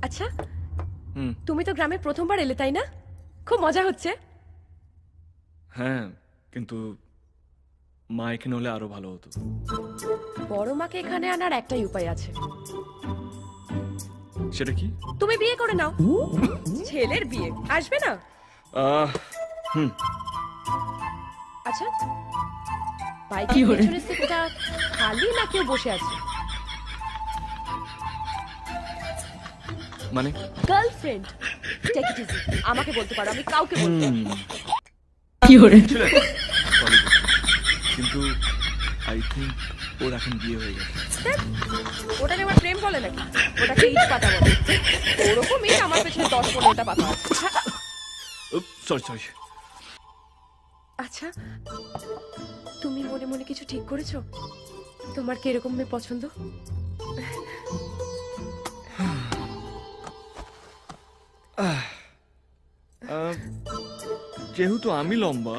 আচ্ছা তুমি তো গ্রামে প্রথমবার এলে তাই না? খুব মজা হচ্ছে। হ্যাঁ, কিন্তু মা এখানে হলে আরো ভালো হতো। বড় মাকে এখানে আনার একটাই উপায় আছে। সেটা কি? তুমি বিয়ে করে নাও। ছেলের বিয়ে আসবে না? আচ্ছা, বাইকের পেছনের সিটটা খালি না কেউ বসে আছে? মানে গার্লফ্রেন্ড। Take it easy. আমাকে বলতে পারো, আমি কাউকে বলবো না। ছিল কলেজে। কিন্তু আই থিঙ্ক ওর এখন বিয়ে হয়ে গেছে। ওটাকে আমার প্রেম বলে নাকি? ওটাকে ইট পাতা বলে। ওরকমই আমার পেছনে 10-15টা পাতা আছে। Sorry sorry. আচ্ছা, তুমি মনে মনে কিছু ঠিক করেছো? তোমার কি এরকম মেয়ে পছন্দ? যেহেতু আমি লম্বা,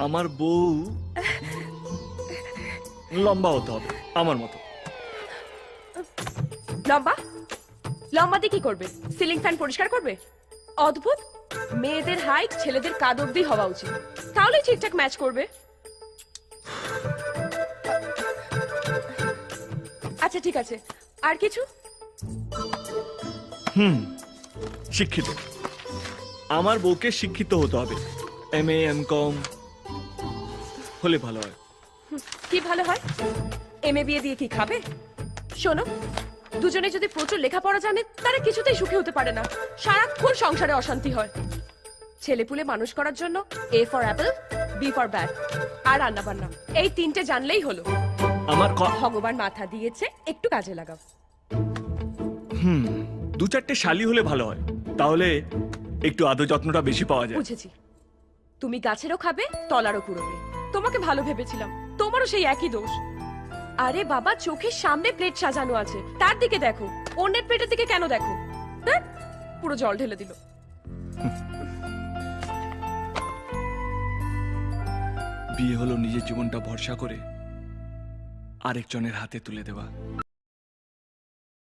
আমার বউ লম্বা হতে হবে আমার মতো। লম্বা? লম্বা দিয়ে কি করবে? সিলিং ফ্যান পরিষ্কার করবে? অদ্ভুত। মেয়েদের হাইট ছেলেদের কাঁধ অব্দি হওয়া উচিত, তাহলেই ঠিকঠাক ম্যাচ করবে। আচ্ছা ঠিক আছে, আর কিছু? শিক্ষিত। আমার বউকে শিক্ষিত হতে হবে। MA MCom হলে ভালো হয়। কি ভালো হয়? এমএ বিয়ে দিয়ে কি খাবে? শোনো, দুজনে যদি প্রচুর লেখাপড়া জানে তারা কিছুতেই সুখী হতে পারে না। সারাক্ষণ সংসারে অশান্তি হয়। ছেলেপুলে মানুষ করার জন্য A for apple, B for bat, আর রান্না বান্না এই 3টে জানলেই হলো। আমার ভগবান মাথা দিয়েছে, একটু কাজে লাগাও। 2-4টে শালি হলে ভালো হয়, তাহলে একটু আদর যত্নটা বেশি পাওয়া যায়। বুঝেছি। তুমি গাছেরও খাবে, তলারও কুড়োবে। তোমাকে ভালো ভেবেছিলাম, তোমারও সেই একই দোষ। আরে বাবা, চোখের সামনে প্লেট সাজানো আছে, তার দিকে দেখো, অন্যের প্লেটের দিকে কেন দেখো? ধ্যাৎ, পুরো জল ঢেলে দিল। বিয়ে হলো নিজের জীবনটা ভরসা করে আরেকজনের হাতে তুলে দেওয়া।